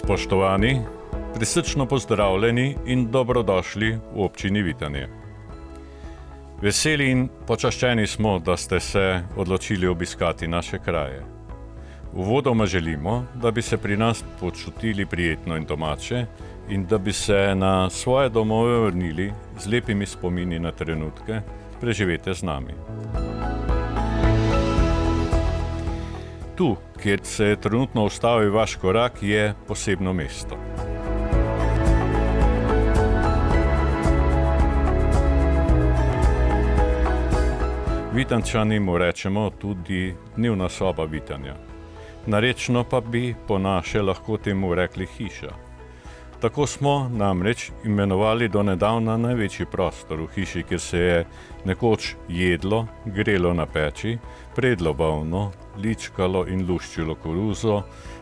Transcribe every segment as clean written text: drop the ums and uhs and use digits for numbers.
Spoštovani, prisrčno pozdravljeni in dobrodošli v občini Vitanje. Veseli in počaščeni smo, da ste se odločili obiskati naše kraje. Uvodoma želimo, da bi se pri nas počutili prijetno in domače in da bi se na svoje domove vrnili z lepimi spomini na trenutke, preživete z nami. Tu, kjer se je trenutno ustavil vaš korak, je posebno mesto. Vitančani mu rečemo tudi dnevna soba Vitanja. Narečno pa bi po naše lahko temu rekli hiša. Tako smo namreč imenovali do nedavna največji prostor v hiši, kjer se je nekoč jedlo, grelo na peči, predlo volno, ličkalo in luščilo koruzo,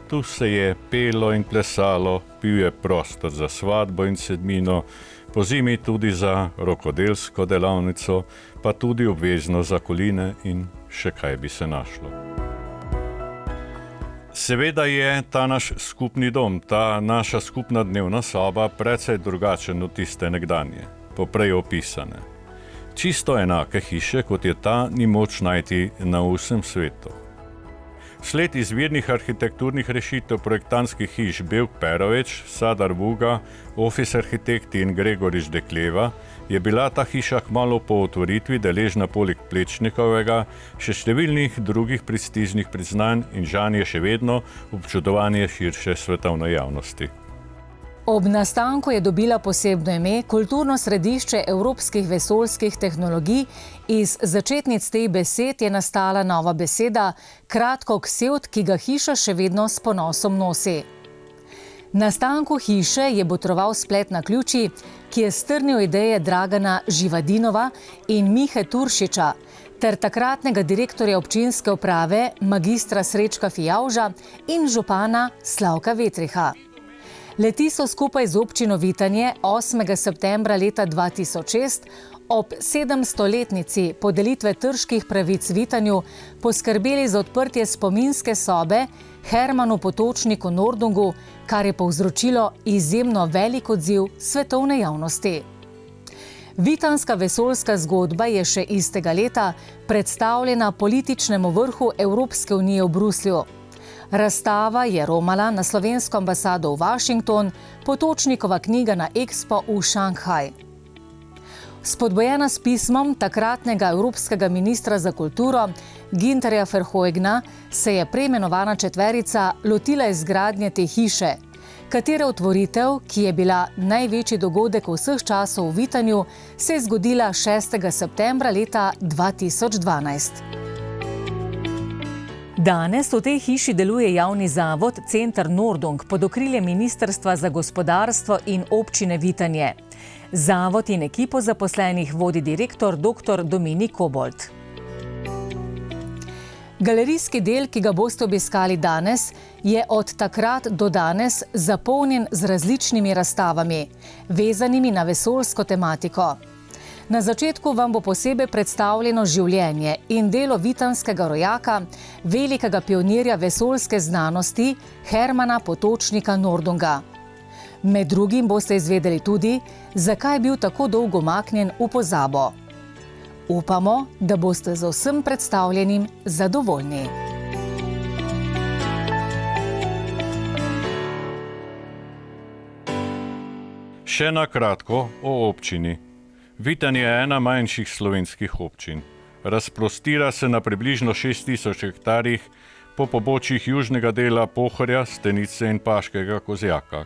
tu se je pelo in plesalo, bil je prostor za svadbo in sedmino, po zimi tudi za rokodelsko delavnico, pa tudi obvezno za koline in še kaj bi se našlo. Seveda je ta naš skupni dom, ta naša skupna dnevna soba precej drugačen od tiste nekdanje, poprej opisane. Čisto enake hiše, kot je ta, ni moč najti na vsem svetu. Sled izvirnih arhitekturnih rešitev projektantskih hiš Bevk Perović, Sadar Vuga, Office Arhitekti in Gregorič Dekleva je bila ta hiša kmalu po otvoritvi deležna poleg Plečnikovega še številnih drugih prestižnih priznanj in žanje še vedno občudovanje širše svetovne javnosti. Ob nastanku je dobila posebno ime kulturno središče evropskih vesoljskih tehnologij. Iz začetnic teh besed je nastala nova beseda, kratko ksevt, ki ga hiša še vedno s ponosom nosi. Nastanku hiše je botroval splet naključij, ki je strnil ideje Dragana Živadinova in Mihe Turšiča ter takratnega direktorja občinske uprave magistra Srečka Fijavža in župana Slavka Vetriha. Leti so skupaj z občino Vitanje 8. septembra leta 2006 ob 700-letnici podelitve trških pravic Vitanju poskrbeli za odprtje spominske sobe Hermanu Potočniku Nordungu, kar je povzročilo izjemno velik odziv svetovne javnosti. Vitanska vesoljska zgodba je še istega leta predstavljena političnemu vrhu Evropske unije v Bruslju. Razstava je romala na slovensko ambasado v Washington, Potočnikova knjiga na Expo v Šanghaj. Spodbojena s pismom takratnega evropskega ministra za kulturo Günterja Verheugena se je preimenovana četverica lotila izgradnje te hiše, katere otvoritev, ki je bila največji dogodek vseh časov v Vitanju, se je zgodila 6. septembra leta 2012. Danes v tej hiši deluje javni zavod Center Nordung pod okriljem Ministrstva za gospodarstvo in občine Vitanje. Zavod in ekipo zaposlenih vodi direktor dr. Dominik Kobold. Galerijski del, ki ga boste obiskali danes, je od takrat do danes zapolnjen z različnimi razstavami, vezanimi na vesoljsko tematiko. Na začetku vam bo posebej predstavljeno življenje in delo vitanskega rojaka, velikega pionirja vesoljske znanosti Hermana Potočnika Nordunga. Med drugim boste izvedeli tudi, zakaj je bil tako dolgo umaknjen v pozabo. Upamo, da boste z vsem predstavljenim zadovoljni. Še na kratko o občini. Vitanje je ena manjših slovenskih občin. Razprostira se na približno 6000 hektarjih po pobočjih južnega dela Pohorja, Stenice in Paškega Kozjaka,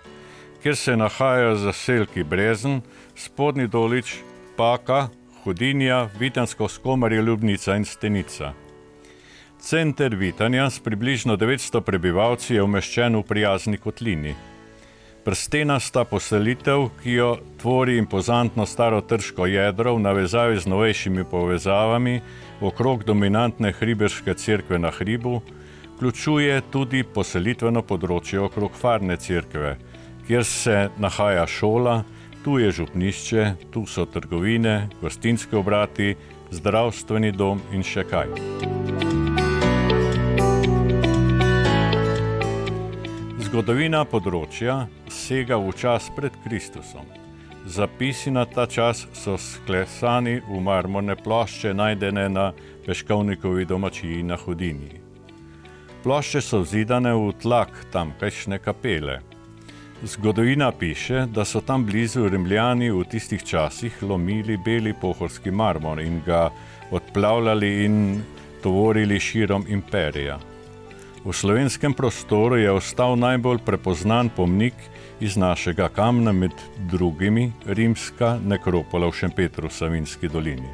kjer se nahajajo zaselki Brezen, Spodnji Dolič, Paka, Hudinja, Vitansko Skomarje, Ljubnica in Stenica. Center Vitanja s približno 900 prebivalci je umeščen v prijazni kotlini. Prstenasta poselitev, ki jo tvori impozantno staro trško jedro v navezavi z novejšimi povezavami okrog dominantne hriberške cerkve na hribu, vključuje tudi poselitveno področje okrog Farne cerkve, kjer se nahaja šola, tu je župnišče, tu so trgovine, gostinski obrati, zdravstveni dom in še kaj. Zgodovina področja sega v čas pred Kristusom. Zapisi na ta čas so sklesani v marmorne plošče, najdene na Peškovnikovi domačiji na Hudinji. Plošče so vzidane v tlak tamkajšnje kapele. Zgodovina piše, da so tam blizu Rimljani v tistih časih lomili beli pohorski marmor in ga odplavljali in tovorili širom imperija. V slovenskem prostoru je ostal najbolj prepoznan pomnik iz našega kamna, med drugimi rimska nekropola v Šempetru v Savinjski dolini.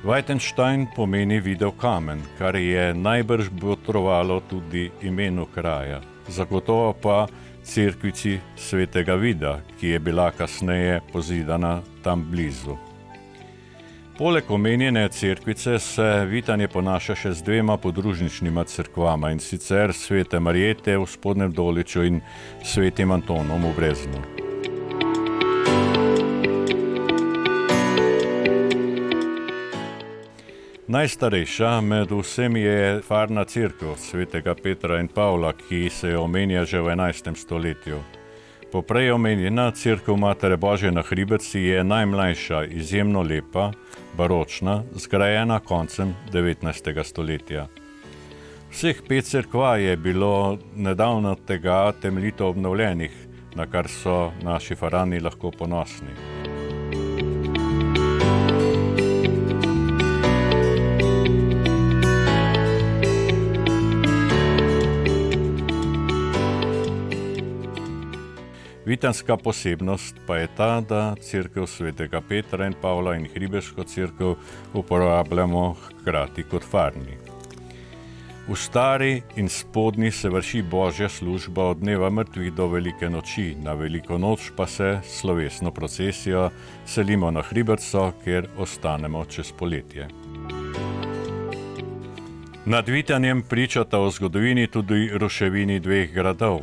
Vajtenštajn pomeni videl kamen, kar je najbrž botrovalo tudi imenu kraja, zagotovo pa cerkvici svetega Vida, ki je bila kasneje pozidana tam blizu. Poleg omenjene cerkvice se Vitanje ponaša še z dvema podružničnima cerkvama, in sicer Svete Marjete v Spodnjem Doliču in Svetim Antonom v Breznu. Najstarejša med vsemi je farna cerkev svetega Petra in Pavla, ki se jo omenja že v 11. stoletju. Poprej omenjena cerkev Matere Božje na Hribetci je najmlajša, izjemno lepa, baročna, zgrajena koncem 19. stoletja. Vseh 5 cerkva je bilo nedavno tega temeljito obnovljenih, na kar so naši farani lahko ponosni. Vitanska posebnost pa je ta, da cerkev svetega Petra in Pavla in hribeško cerkev uporabljamo hkrati kot farni. V Stari in Spodnji se vrši božja služba od dneva mrtvih do velike noči, na veliko noč pa se slovesno procesijo selimo na Hribetco, kjer ostanemo čez poletje. Nad Vitanjem pričata o zgodovini tudi ruševini 2 gradov.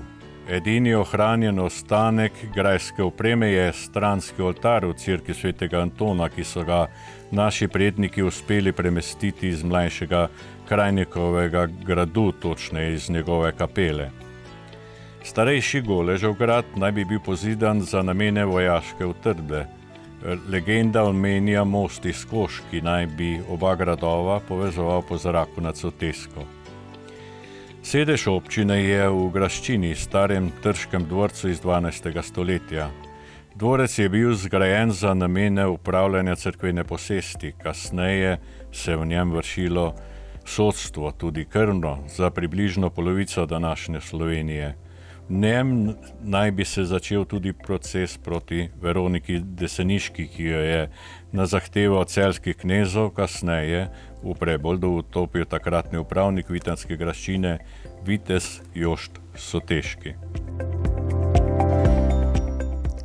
Edini ohranjen ostanek grajske opreme je stranski oltar v cerkvi svetega Antona, ki so ga naši predniki uspeli premestiti iz mlajšega Krajnikovega gradu, točneje iz njegove kapele. Starejši Goležev grad naj bi bil pozidan za namene vojaške utrdbe. Legenda omenja most iz kož, ki naj bi oba gradova povezoval po zraku nad Sotesko. Sedež občine je v Graščini, starem trškem dvorcu iz 12. stoletja. Dvorec je bil zgrajen za namene upravljanja cerkvene posesti, kasneje se v njem vršilo sodstvo, tudi krvno, za približno polovico današnje Slovenije. V njem naj bi se začel tudi proces proti Veroniki Deseniški, ki jo je na zahtevo celjskih knezov kasneje v Preboldu utopil takratni upravnik vitanske graščine vitez Jošt Soteški.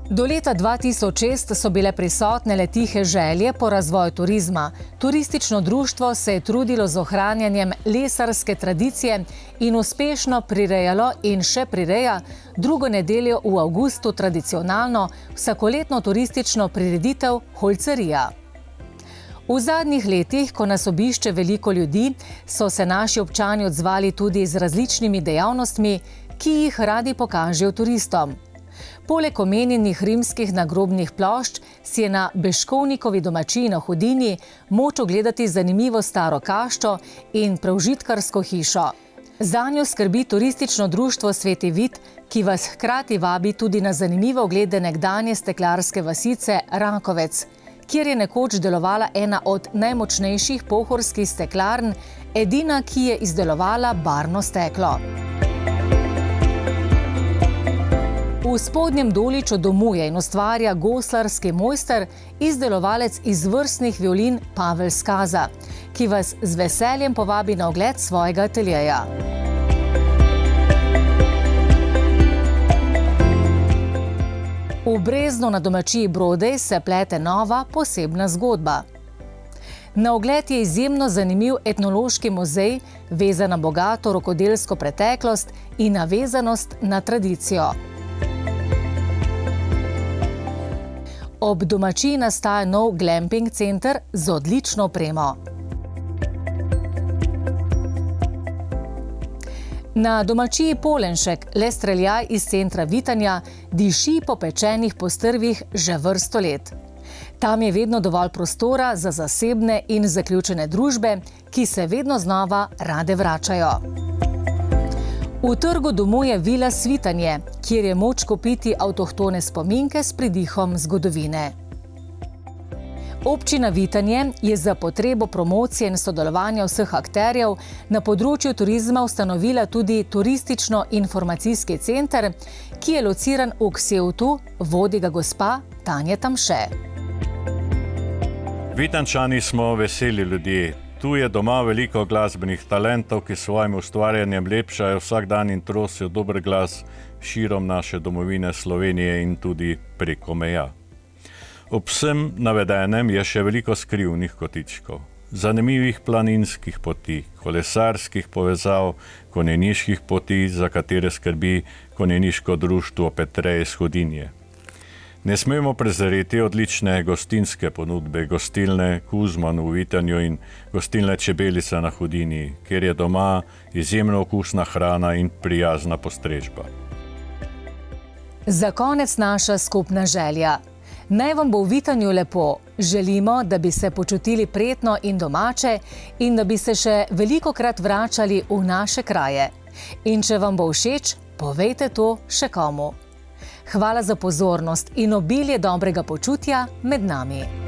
Do leta 2006 so bile prisotne le tihe želje po razvoju turizma. Turistično društvo se je trudilo z ohranjanjem lesarske tradicije in uspešno prirejalo in še prireja drugo nedeljo v avgustu tradicionalno vsakoletno turistično prireditev Holcerija. V zadnjih letih, ko nas obišče veliko ljudi, so se naši občani odzvali tudi z različnimi dejavnostmi, ki jih radi pokažejo turistom. Poleg omenjenih rimskih nagrobnih plošč si je na Beškovnikovi domačiji na Hudinji moč ogledati zanimivo staro kaščo in preužitkarsko hišo. Zanjo skrbi turistično društvo Sveti Vid, ki vas hkrati vabi tudi na zanimive oglede nekdanje steklarske vasice Rakovec, kjer je nekoč delovala ena od najmočnejših pohorskih steklarn, edina, ki je izdelovala barvno steklo. V Spodnjem Doliču domuje in ustvarja goslarski mojster, izdelovalec izvrstnih violin Pavel Skaza, ki vas z veseljem povabi na ogled svojega ateljeja. V Breznu na domačiji Brodej se plete nova, posebna zgodba. Na ogled je izjemno zanimiv etnološki muzej, vezan na bogato rokodelsko preteklost in navezanost na tradicijo. Ob domačiji nastaja nov glamping center z odlično opremo. Na domačiji Polenšek, le streljaj iz centra Vitanja, diši po pečenih postrvih že vrsto let. Tam je vedno dovolj prostora za zasebne in zaključene družbe, ki se vedno znova rade vračajo. V trgu domuje Vila Svitanje, kjer je moč kupiti avtohtone spominke s pridihom zgodovine. Občina Vitanje je za potrebo promocije in sodelovanja vseh akterjev na področju turizma ustanovila tudi turistično-informacijski center, ki je lociran v Ksevtu, vodi ga gospa Tanja Tamše. Vitanjčani smo veseli ljudje. Tu je doma veliko glasbenih talentov, ki s svojim ustvarjanjem lepšajo vsak dan in trosijo dober glas širom naše domovine Slovenije in tudi preko meja. Ob vsem navedenem je še veliko skrivnih kotičkov, zanimivih planinskih poti, kolesarskih povezav, konjeniških poti, za katere skrbi konjeniško društvo Petreje iz Hudinje. Ne smemo prezreti odlične gostinske ponudbe, gostilne Kuzman v Vitanju in gostilne Čebelica na Hudinji, kjer je doma izjemno okusna hrana in prijazna postrežba. Za konec naša skupna želja. Naj vam bo v Vitanju lepo. Želimo, da bi se počutili prijetno in domače in da bi se še velikokrat vračali v naše kraje. In če vam bo všeč, povejte to še komu. Hvala za pozornost in obilje dobrega počutja med nami.